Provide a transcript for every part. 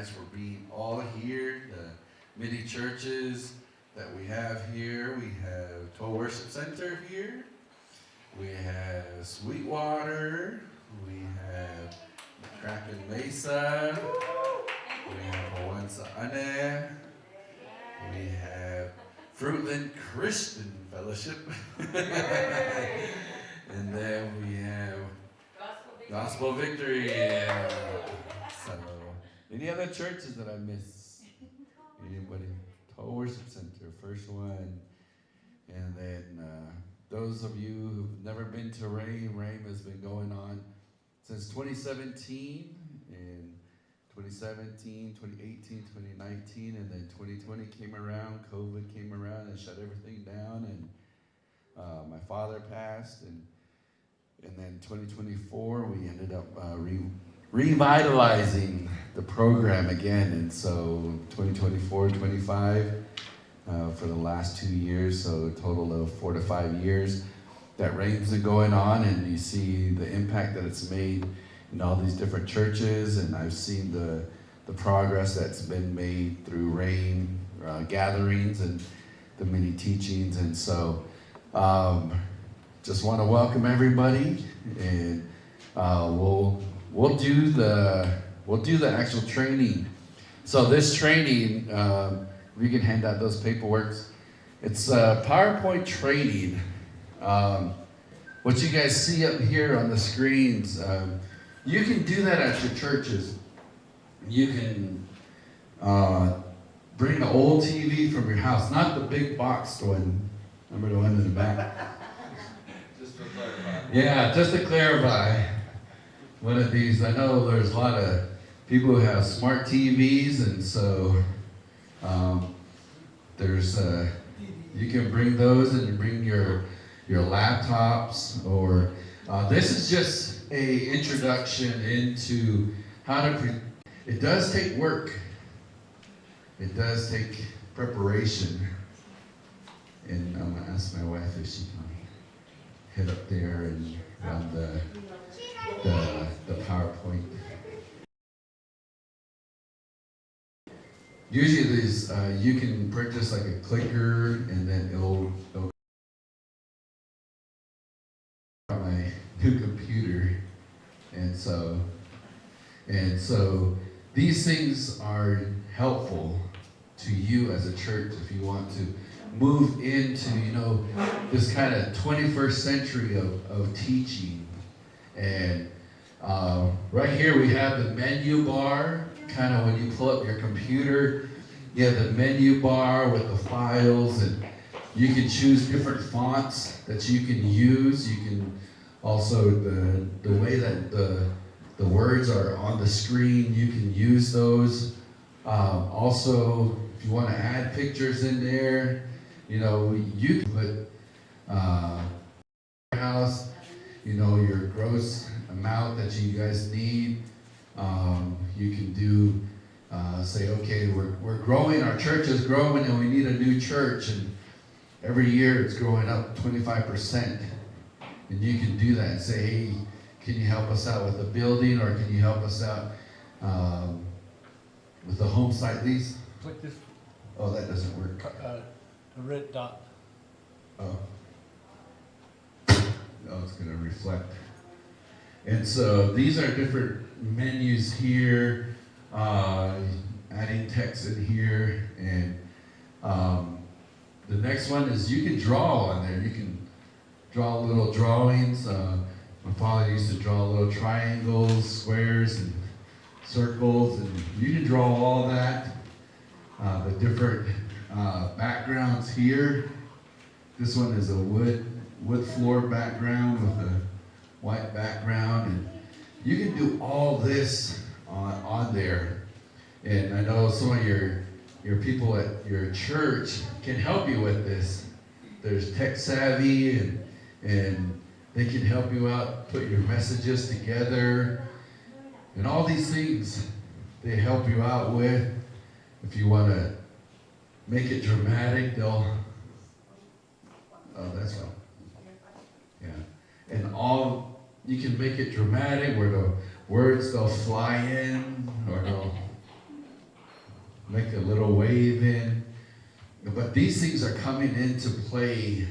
guys for being all here, the many churches that we have here. We have Toll Worship Center here. We have Sweetwater. We have Kraken Mesa. We have Owansa Ane. We have Fruitland Christian Fellowship. And then we have Gospel Victory. Yeah. So, any other churches that I miss? Anybody? Toll Worship Center, first one. And then those of you who've never been to RAIM has been going on since 2017. And 2017, 2018, 2019, and then 2020 came around. COVID came around and shut everything down. And my father passed. And then 2024, we ended up revitalizing the program again. And so 2024, 25 for the last 2 years, so a total of 4 to 5 years that RAIM's been going on, and you see the impact that it's made in all these different churches, and I've seen the progress that's been made through RAIM gatherings and the many teachings. And so just want to welcome everybody, and we'll do the actual training. So this training, we can hand out those paperworks. It's a PowerPoint training. What you guys see up here on the screens, you can do that at your churches. You can bring an old TV from your house, not the big boxed one. Remember the one in the back? Just to clarify. Yeah, just to clarify. One of these, I know there's a lot of people who have smart TVs, and so you can bring those, and you bring your laptops, or this is just a introduction into how to it does take work. It does take preparation. And I'm gonna ask my wife if she can head up there and run the PowerPoint. Usually these, you can purchase like a clicker, and then it'll my new computer. And so these things are helpful to you as a church if you want to move into, this kind of 21st century of teaching. And right here we have the menu bar. Kind of when you pull up your computer, you have the menu bar with the files, and you can choose different fonts that you can use. You can also, the way that the words are on the screen, you can use those. Also, if you want to add pictures in there, you can put house, your gross amount that you guys need. You can do, say, okay, we're growing, our church is growing, and we need a new church, and every year it's growing up 25%. And you can do that and say, hey, can you help us out with the building, or can you help us out with the home site lease? Click this. Oh, that doesn't work. The red dot. Oh. Oh, it's going to reflect. And so these are different menus here, adding text in here, and the next one is you can draw on there. You can draw little drawings. My father used to draw little triangles, squares, and circles, and you can draw all that. The different backgrounds here. This one is a wood floor background with a white background, and you can do all this on there. And I know some of your people at your church can help you with this. There's tech savvy, and they can help you out, put your messages together, and all these things they help you out with. If you want to make it dramatic, oh, that's right. Yeah. And you can make it dramatic where the words, they'll fly in, or believe in. But these things are coming into play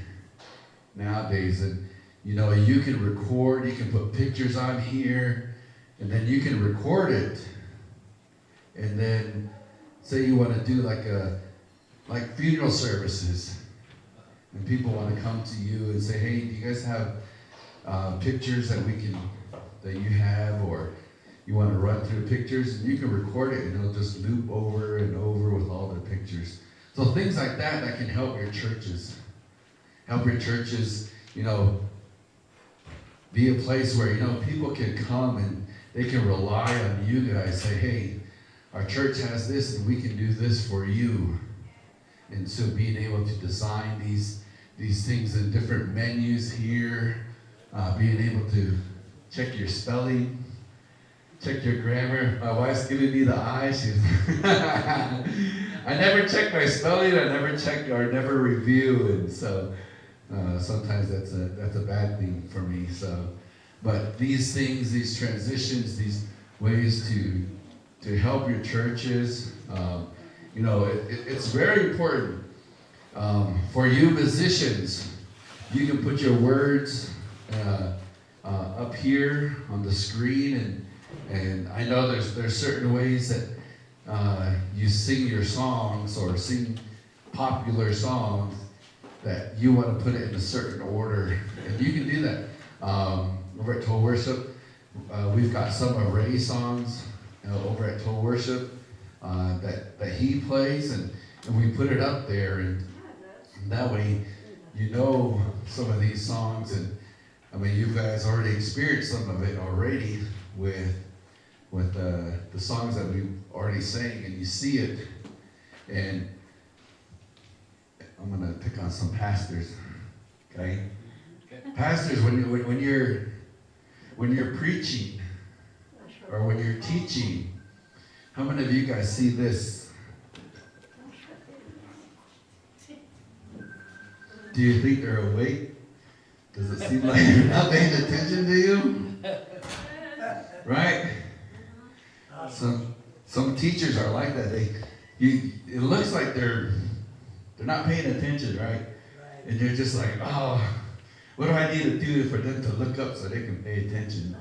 nowadays. And, you know, you can record, you can put pictures on here, and then you can record it. And then say you want to do like funeral services. And people want to come to you and say, hey, do you guys have pictures that you have, or you want to run through pictures? And you can record it and it'll just loop over and over with all their pictures. So things like that can help your churches. Help your churches, you know, be a place where, you know, people can come and they can rely on you guys. Say, hey, our church has this and we can do this for you. And so being able to design these things in different menus here, being able to check your spelling, check your grammar. My wife's giving me the eye. I never check my spelling. I never check or never review, and so sometimes that's a bad thing for me. So, but these things, these transitions, these ways to help your churches. You know, it's very important for you musicians. You can put your words up here on the screen, and I know there's certain ways that you sing your songs or sing popular songs that you want to put it in a certain order, and you can do that. Over at Toll Worship, we've got some of Ray's songs over at Toll Worship. That he plays, and we put it up there, and that way you know some of these songs. And I mean, you guys already experienced some of it already with the songs that we already sang, and you see it. And I'm gonna pick on some pastors, okay? Pastors, when you're preaching or when you're teaching, how many of you guys see this? Do you think they're awake? Does it seem like they're not paying attention to you? Right? Some teachers are like that. It looks like they're not paying attention, right? And they're just like, oh, what do I need to do for them to look up so they can pay attention?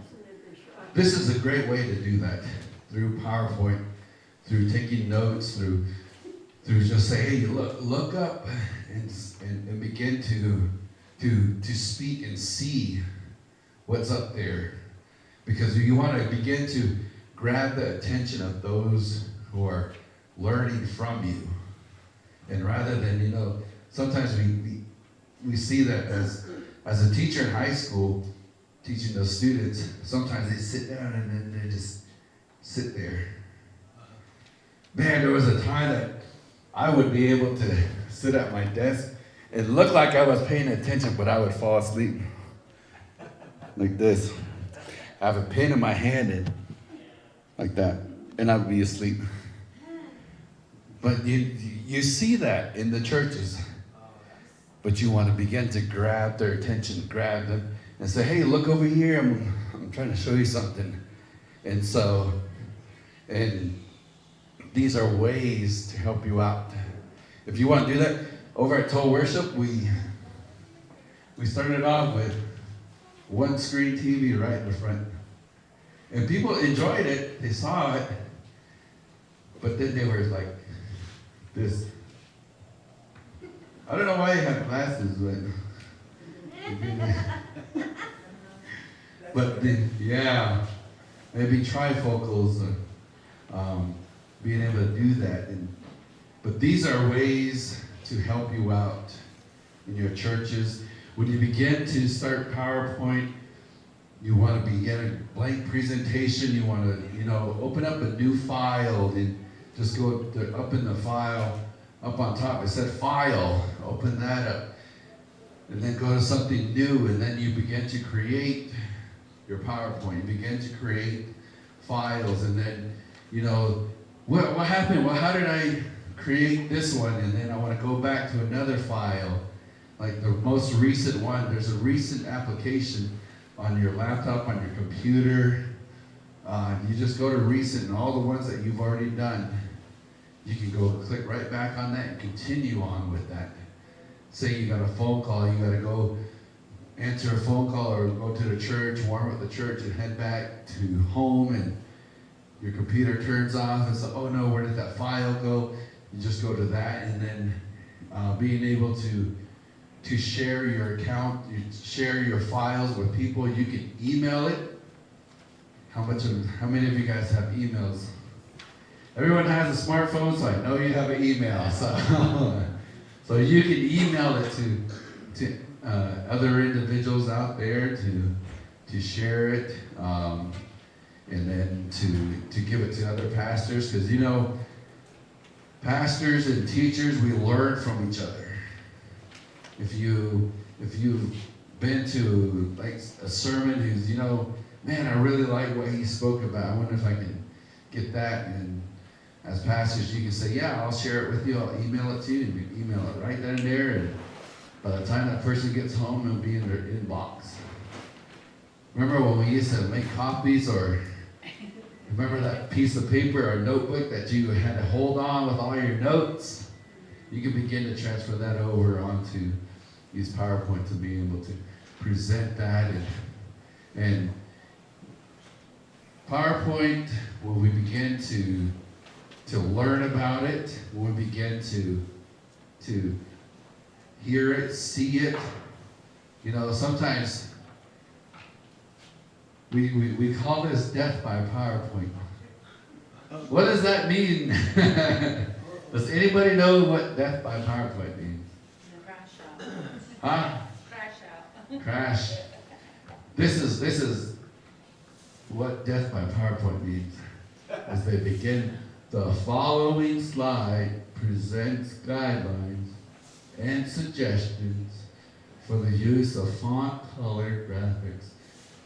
This is a great way to do that. Through PowerPoint, through taking notes, through just say, hey, look up and begin to speak and see what's up there. Because you want to begin to grab the attention of those who are learning from you. And rather than, you know, sometimes we see that as a teacher in high school, teaching those students, sometimes they sit down and then they just sit there. Man, there was a time that I would be able to sit at my desk and look like I was paying attention, but I would fall asleep. Like this. I have a pen in my hand and like that, and I would be asleep. But you see that in the churches. But you want to begin to grab their attention, grab them, and say, hey, look over here, I'm trying to show you something. And so, and these are ways to help you out. If you want to do that, over at Toll Worship, we started off with one screen TV right in the front. And people enjoyed it, they saw it, but then they were like this. I don't know why you have glasses, but then, yeah, maybe trifocals, being able to do that. But these are ways to help you out in your churches. When you begin to start PowerPoint, you want to begin a blank presentation. You want to, open up a new file and just go up in the file, up on top. It said file. Open that up. And then go to something new, and then you begin to create your PowerPoint. You begin to create files, and then, what happened? Well, how did I create this one? And then I want to go back to another file, like the most recent one. There's a recent application on your laptop, on your computer. You just go to recent, and all the ones that you've already done, you can go click right back on that and continue on with that. Say you got a phone call, you got to go answer a phone call or go to the church, warm up the church, and head back to home, and your computer turns off and say, oh no, where did that file go? You just go to that, and then being able to share your account, you share your files with people. You can email it. How many of you guys have emails? Everyone has a smartphone, so I know you have an email. So you can email it to other individuals out there to share it, and then to give it to other pastors, because you know, pastors and teachers, we learn from each other. If you've been to like a sermon who's, you know, man, I really like what he spoke about. I wonder if I can get that. And as pastors, you can say, yeah, I'll share it with you. I'll email it to you. And you email it right then and there. And by the time that person gets home, it'll be in their inbox. Remember when we used to make copies, or remember that piece of paper or notebook that you had to hold on with all your notes? You can begin to transfer that over onto these PowerPoint to be able to present that. And PowerPoint, when we begin to learn about it, when we begin to hear it, see it, you know, sometimes we call this death by PowerPoint. What does that mean? Does anybody know what death by PowerPoint means? Crash out. Huh? Crash out. Crash. This is what death by PowerPoint means. As they begin, the following slide presents guidelines and suggestions for the use of font color graphics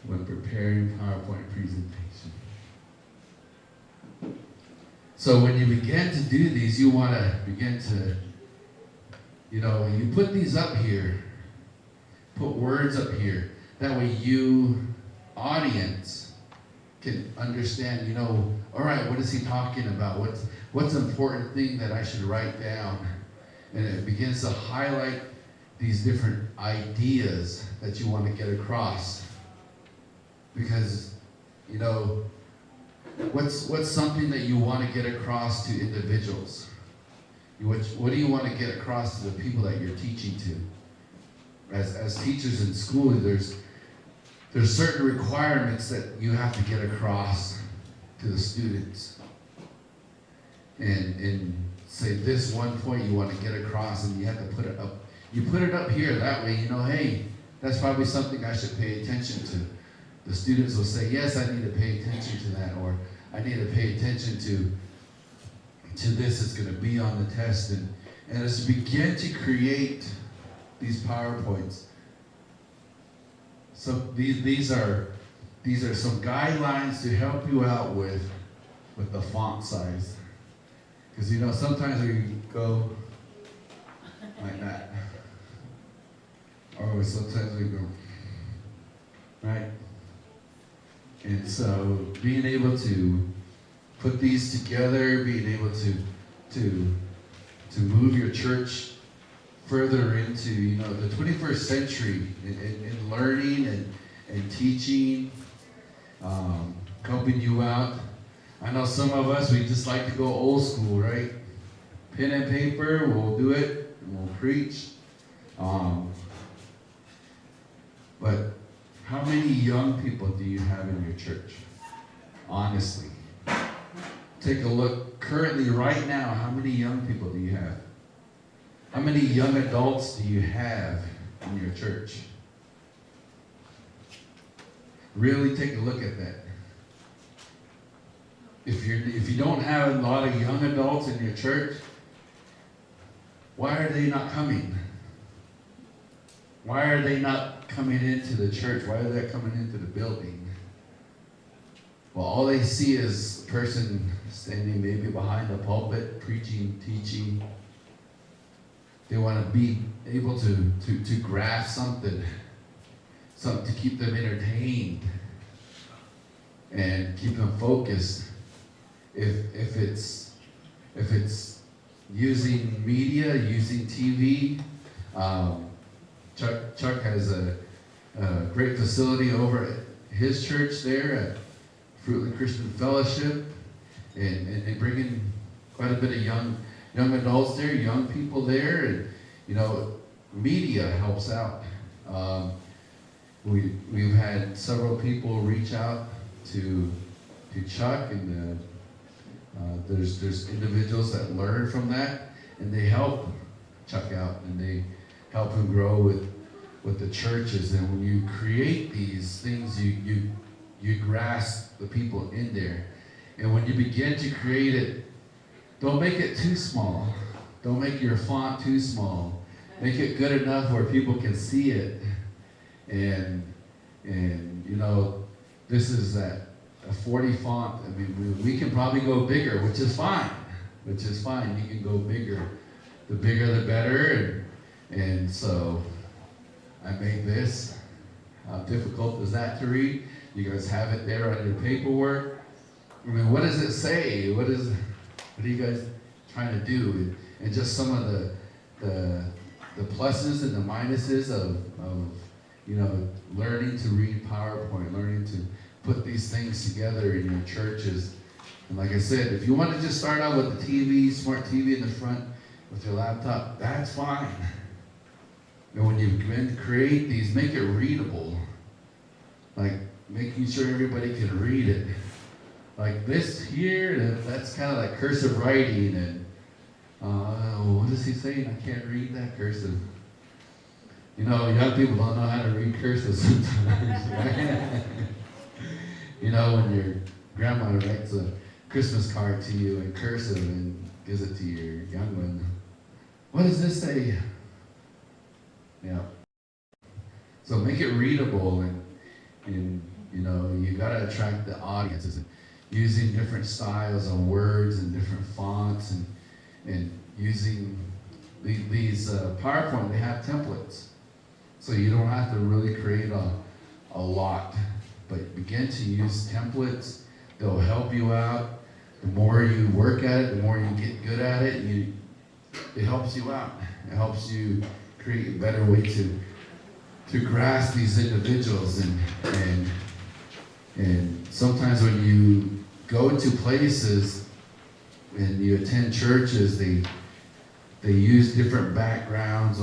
when preparing PowerPoint presentation. So when you begin to do these, you want to begin to, you know, you put these up here, put words up here. That way you, audience, can understand, you know, all right, what is he talking about? What's an important thing that I should write down? And it begins to highlight these different ideas that you want to get across. Because, you know, what's something that you want to get across to individuals? What do you want to get across to the people that you're teaching to? As teachers in school, there's certain requirements that you have to get across to the students. And say this one point you want to get across, and you have to put it up. You put it up here, that way you know, hey, that's probably something I should pay attention to. The students will say, yes, I need to pay attention to that, or I need to pay attention to this. It's going to be on the test. And as we begin to create these PowerPoints, so these are some guidelines to help you out with the font size. Because, you know, sometimes we go like that. Or sometimes we go, right? And so being able to put these together, being able to move your church further into, you know, the 21st century in learning and teaching, helping you out. I know some of us, we just like to go old school, right? Pen and paper, we'll do it, and we'll preach. But how many young people do you have in your church? Honestly. Take a look currently, right now, how many young people do you have? How many young adults do you have in your church? Really take a look at that. If you don't have a lot of young adults in your church, why are they not coming? Why are they not coming into the church? Why are they coming into the building? Well, all they see is a person standing maybe behind the pulpit, preaching, teaching. They want to be able to grasp something to keep them entertained and keep them focused. If it's if it's using media, using TV. Chuck has a great facility over at his church there at Fruitland Christian Fellowship, and they bring in quite a bit of young adults there, young people there, and media helps out. We've had several people reach out to Chuck, and there's individuals that learn from that, and they help Chuck out, and they help him grow with the churches. And when you create these things, you grasp the people in there. And when you begin to create it, don't make it too small. Don't make your font too small. Make it good enough where people can see it. And this is a 40 font. I mean, we can probably go bigger, which is fine. You can go bigger. The bigger, the better. And so I made this. How difficult is that to read? You guys have it there on your paperwork. I mean, what does it say? What are you guys trying to do? And just some of the pluses and the minuses of learning to read PowerPoint, learning to put these things together in your churches. And like I said, if you want to just start out with the TV, smart TV in the front with your laptop, that's fine. And when you begin to create these, make it readable. Like making sure everybody can read it. Like this here, that's kind of like cursive writing, and what is he saying? I can't read that cursive. Young people don't know how to read cursive sometimes, right? When your grandma writes a Christmas card to you in cursive and gives it to your young one. What does this say? Yeah. So make it readable, and you gotta attract the audiences, and using different styles of words and different fonts, and using these PowerPoint. They have templates, so you don't have to really create a lot, but begin to use templates. They'll help you out. The more you work at it, the more you get good at it. It helps you out. It helps you create a better way to grasp these individuals, and sometimes when you go to places and you attend churches, they use different backgrounds,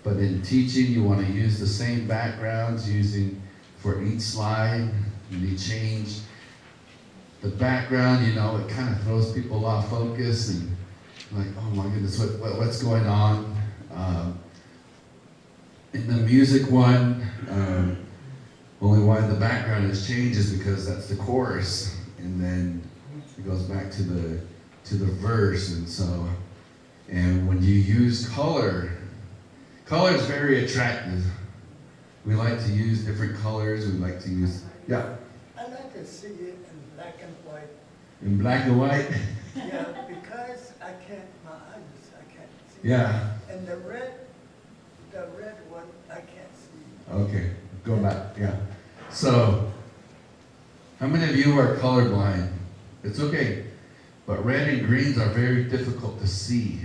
but in teaching you want to use the same backgrounds using for each slide, and they change the background. It kind of throws people off focus, and like, oh my goodness, what's going on? In the music one, only why the background has changed is because that's the chorus, and then it goes back to the verse. And when you use color is very attractive. We like to use different colors. We like to use, yeah. I like to see it in black and white. In black and white? Yeah, because my eyes, I can't see. Yeah. And the red one, I can't see. Okay, go back, yeah. So, how many of you are colorblind? It's okay, but red and greens are very difficult to see.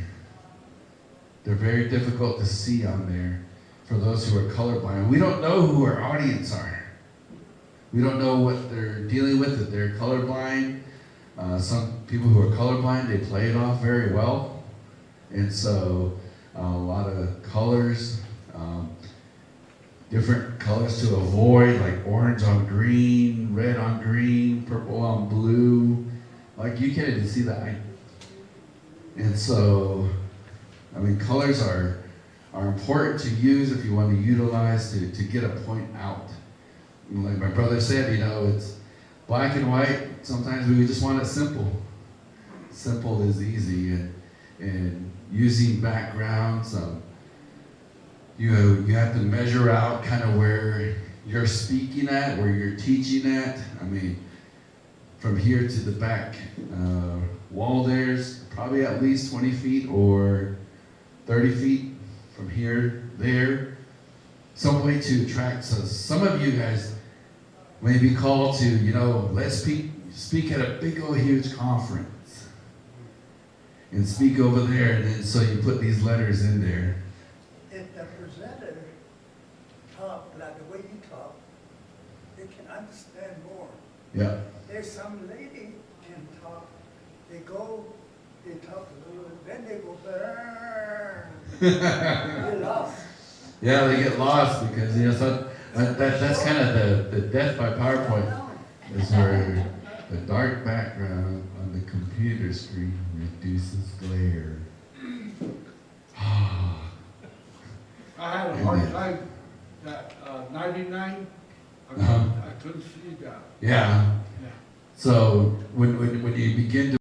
They're very difficult to see on there for those who are colorblind. We don't know who our audience are. We don't know what they're dealing with, if they're colorblind. Some people who are colorblind, they play it off very well. And so, a lot of colors, different colors to avoid, like orange on green, red on green, purple on blue. Like you can't even see that. And so, colors are important to use if you want to utilize to get a point out. Like my brother said, it's black and white. Sometimes we just want it simple. Simple is easy, and using backgrounds. You have to measure out kind of where you're speaking at, where you're teaching at. From here to the back wall, there's probably at least 20 feet or 30 feet from here, there. Some way to attract. So some of you guys may be called to, let's speak at a big old huge conference. and speak over there, and then so you put these letters in there. If the presenter talk like the way you talk, they can understand more. Yeah. There's some lady can talk, they talk a little, then they go, they're lost. Yeah, they get lost because, so that's kind of the death by PowerPoint. Is where the dark background on the computer screen reduces glare. I had a hard time, that 99, Uh-huh. I couldn't see that. Yeah. Yeah. So when you begin to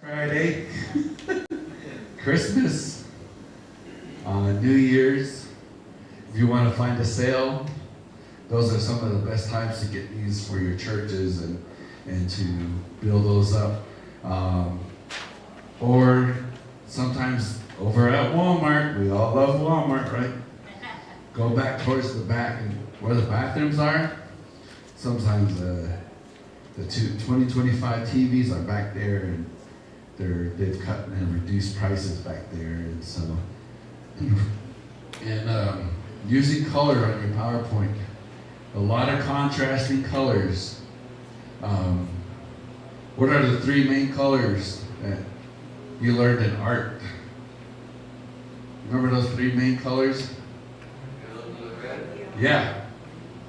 Friday, Christmas, New Year's. If you want to find a sale, those are some of the best times to get these for your churches and to build those up. Or sometimes over at Walmart, we all love Walmart, right? Go back towards the back and where the bathrooms are. Sometimes the 2025 TVs are back there, and they've cut and reduced prices back there, and so using color on your PowerPoint, a lot of contrasting colors. What are the three main colors that you learned in art? Remember those three main colors? Yeah.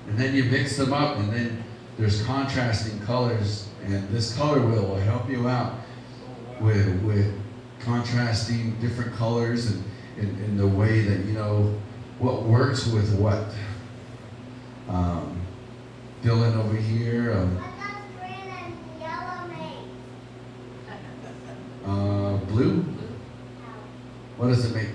And then you mix them up, and then there's contrasting colors, and this color wheel will help you out with contrasting different colors and in the way that you know what works with what. Dylan over here. Blue? What does it make?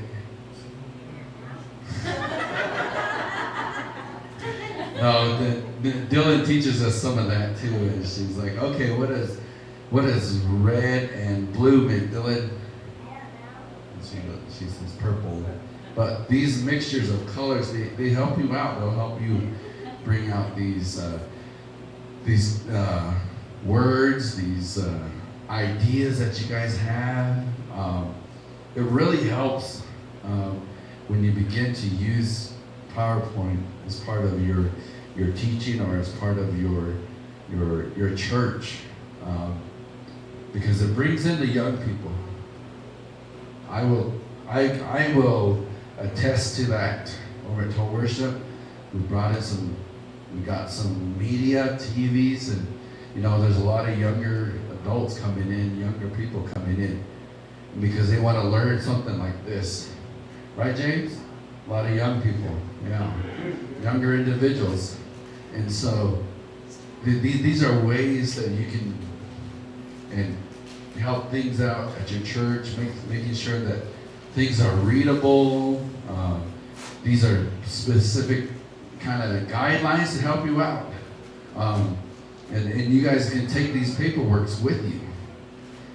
No, Dylan teaches us some of that too, and she's like, okay, what does red and blue make, Dylan? She says purple. But these mixtures of colors, they help you out. They'll help you bring out these words, these ideas that you guys have. It really helps when you begin to use PowerPoint as part of your teaching or as part of your church, because it brings in the young people. I will attest to that. Over at Total Worship, we got some media, TVs, and you know there's a lot of younger adults coming in, younger people coming in, because they want to learn something like this, right, James? A lot of young people, yeah, younger individuals, and so these are ways that you can and help things out at your church, making sure that things are readable. These are specific kind of guidelines to help you out, and you guys can take these paperworks with you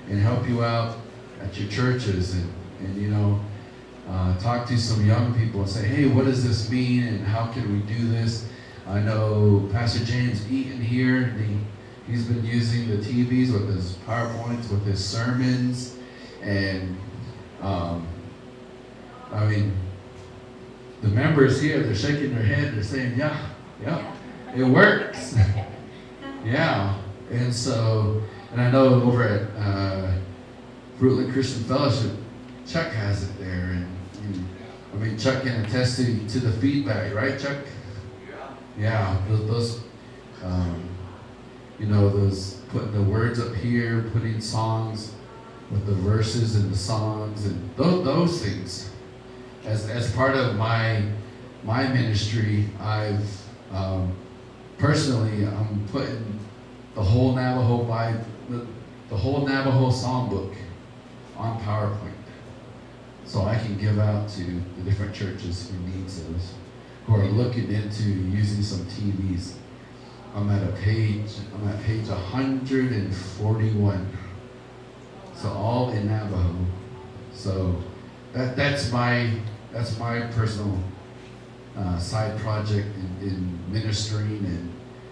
and help you out at your churches, and you know. Talk to some young people and say, hey, what does this mean and how can we do this? I know Pastor James Eaton here, he's been using the TVs with his PowerPoints, with his sermons, and I mean, the members here, they're shaking their head, they're saying, yeah, it works. Yeah, and so, and I know over at Fruitland Christian Fellowship, Chuck has it there, and I mean, Chuck can attest to the feedback, right, Chuck? Yeah. Those you know, those putting the words up here, putting songs with the verses and the songs, and those things as part of my ministry, I've personally, I'm putting the whole Navajo Bible, the whole Navajo songbook on PowerPoint, so I can give out to the different churches who need those, who are looking into using some TVs. I'm at page 141. So all in Navajo. So that's my personal side project in ministering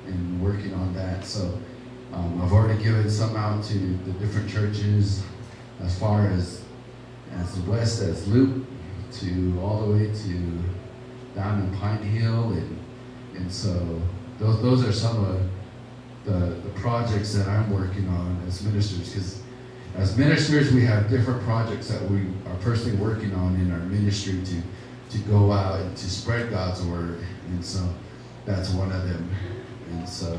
and working on that. So I've already given some out to the different churches, as far as west as Loop, to all the way to down in Pine Hill, and so those are some of the projects that I'm working on as ministers, because as ministers we have different projects that we are personally working on in our ministry to go out and to spread God's word, and so that's one of them. And so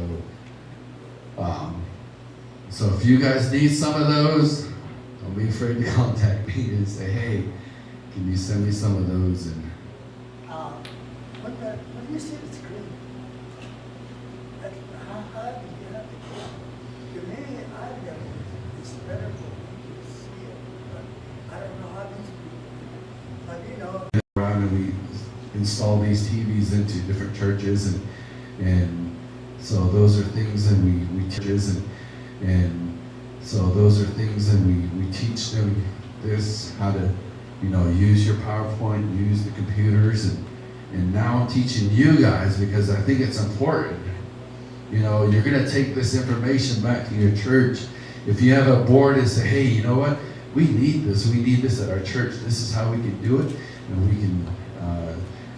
so if you guys need some of those, don't be afraid to contact me and say, hey, can you send me some of those? And When you see the screen, how hard do you have to go? To me, I've got it's better for me to see it, but I don't know how these people, but you know. Around and we install these TVs into different churches, and so those are things, and we churches and so those are things, and we teach them this, how to, use your PowerPoint, use the computers, and now I'm teaching you guys, because I think it's important. You're going to take this information back to your church. If you have a board and say, hey, you know what? We need this at our church. This is how we can do it. And we can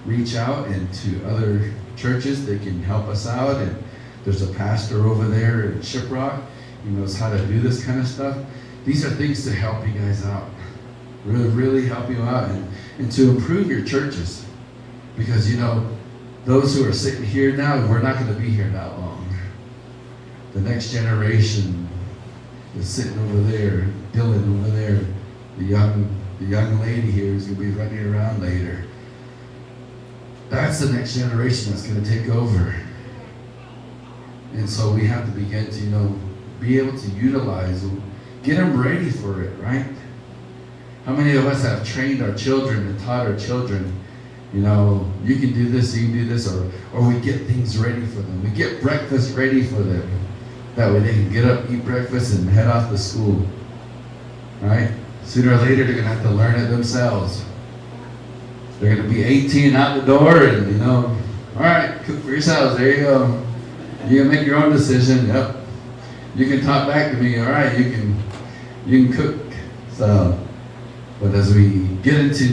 reach out and to other churches. They can help us out. And there's a pastor over there in Shiprock. He knows how to do this kind of stuff. These are things to help you guys out. Really, really help you out and to improve your churches. Because, those who are sitting here now, we're not going to be here that long. The next generation is sitting over there, Dylan over there, the young lady here is going to be running around later. That's the next generation that's going to take over. And so we have to begin to, be able to utilize, get them ready for it, right? How many of us have trained our children and taught our children, you can do this, you can do this, or we get things ready for them. We get breakfast ready for them. That way they can get up, eat breakfast, and head off to school, right? Sooner or later, they're going to have to learn it themselves. They're going to be 18 out the door, and, all right, cook for yourselves. There you go. You can make your own decision. Yep. You can talk back to me. All right, you can cook. So, but as we get into